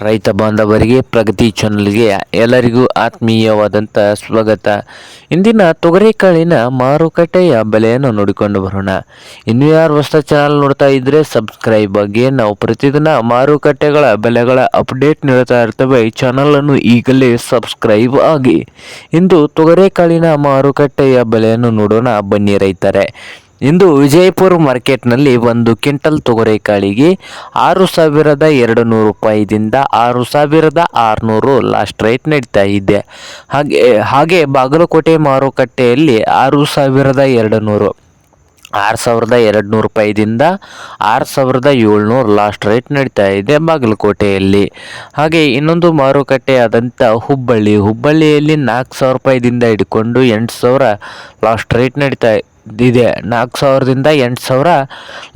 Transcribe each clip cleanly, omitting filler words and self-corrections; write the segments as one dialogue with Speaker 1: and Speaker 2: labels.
Speaker 1: ರೈತ ಬಾಂಧವರಿಗೆ ಪ್ರಗತಿ ಚಾನಲ್ಗೆ ಎಲ್ಲರಿಗೂ ಆತ್ಮೀಯವಾದಂಥ ಸ್ವಾಗತ. ಇಂದಿನ ತೊಗರಿಕಾಳಿನ ಮಾರುಕಟ್ಟೆಯ ಬೆಲೆಯನ್ನು ನೋಡಿಕೊಂಡು ಬರೋಣ. ಇನ್ನು ಯಾರು ಹೊಸ ಚಾನಲ್ ನೋಡ್ತಾ ಇದ್ದರೆ ಸಬ್ಸ್ಕ್ರೈಬ್ ಆಗಿ. ನಾವು ಪ್ರತಿದಿನ ಮಾರುಕಟ್ಟೆಗಳ ಬೆಲೆಗಳ ಅಪ್ಡೇಟ್ ನೀಡ್ತಾ ಇರ್ತೇವೆ. ಈ ಚಾನಲನ್ನು ಈಗಲೇ ಸಬ್ಸ್ಕ್ರೈಬ್ ಆಗಿ. ಇಂದು ತೊಗರಿಕಾಳಿನ ಮಾರುಕಟ್ಟೆಯ ಬೆಲೆಯನ್ನು ನೋಡೋಣ ಬನ್ನಿ ರೈತರೆ. ಇಂದು ವಿಜಯಪುರ ಮಾರ್ಕೆಟ್ನಲ್ಲಿ ಒಂದು ಕ್ವಿಂಟಲ್ ತೊಗರಿಕಾಳಿಗೆ 6,200 ರೂಪಾಯಿದಿಂದ 6,600 ಲಾಸ್ಟ್ ರೇಟ್ ನಡೀತಾ ಇದೆ. ಹಾಗೆ ಬಾಗಲಕೋಟೆ ಮಾರುಕಟ್ಟೆಯಲ್ಲಿ 6,200 ರೂಪಾಯಿದಿಂದ 6,700 ಲಾಸ್ಟ್ ರೇಟ್ ನಡೀತಾ ಇದೆ ಬಾಗಲಕೋಟೆಯಲ್ಲಿ. ಹಾಗೆ ಇನ್ನೊಂದು ಮಾರುಕಟ್ಟೆ ಆದಂಥ ಹುಬ್ಬಳ್ಳಿಯಲ್ಲಿ 4,000 ರೂಪಾಯಿದಿಂದ ಹಿಡ್ಕೊಂಡು 8,000 ಲಾಸ್ಟ್ ರೇಟ್ ನಡೀತಾ ಇದೆ. 4,000ದಿಂದ 8,000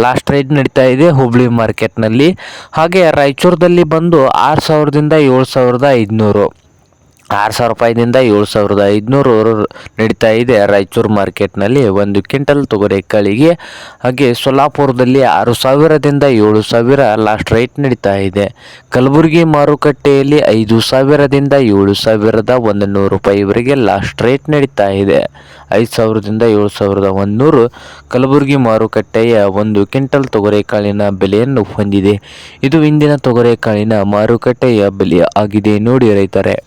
Speaker 1: ಲಾಸ್ಟ್ ರೇಟ್ ನಡೀತಾ ಇದೆ ಹುಬ್ಬಳ್ಳಿ ಮಾರ್ಕೆಟ್ನಲ್ಲಿ. ಹಾಗೆ ರಾಯಚೂರದಲ್ಲಿ ಬಂದು 6,000ದಿಂದ 7,500 6,000 ರೂಪಾಯಿದಿಂದ 7,500 ನಡೀತಾ ಇದೆ ರಾಯಚೂರು ಮಾರ್ಕೆಟ್ನಲ್ಲಿ ಒಂದು ಕ್ವಿಂಟಲ್ ತೊಗರಿಕಾಳಿಗೆ. ಹಾಗೆ ಸೊಲ್ಲಾಪುರದಲ್ಲಿ 6,000ದಿಂದ 7,000 ಲಾಸ್ಟ್ ರೇಟ್ ನಡೀತಾ ಇದೆ. ಕಲಬುರಗಿ ಮಾರುಕಟ್ಟೆಯಲ್ಲಿ 5,000ದಿಂದ 7,100 ರೂಪಾಯಿವರೆಗೆ ಲಾಸ್ಟ್ ರೇಟ್ ನಡೀತಾ ಇದೆ. 5,000ದಿಂದ 7,100 ಕಲಬುರಗಿ ಮಾರುಕಟ್ಟೆಯ ಒಂದು ಕ್ವಿಂಟಲ್ ತೊಗರಿಕಾಳಿನ ಬೆಲೆಯನ್ನು ಹೊಂದಿದೆ. ಇದು ಇಂದಿನ ತೊಗರಿಕಾಳಿನ ಮಾರುಕಟ್ಟೆಯ ಬೆಲೆ ಆಗಿದೆ ನೋಡಿ ರೈತರೆ.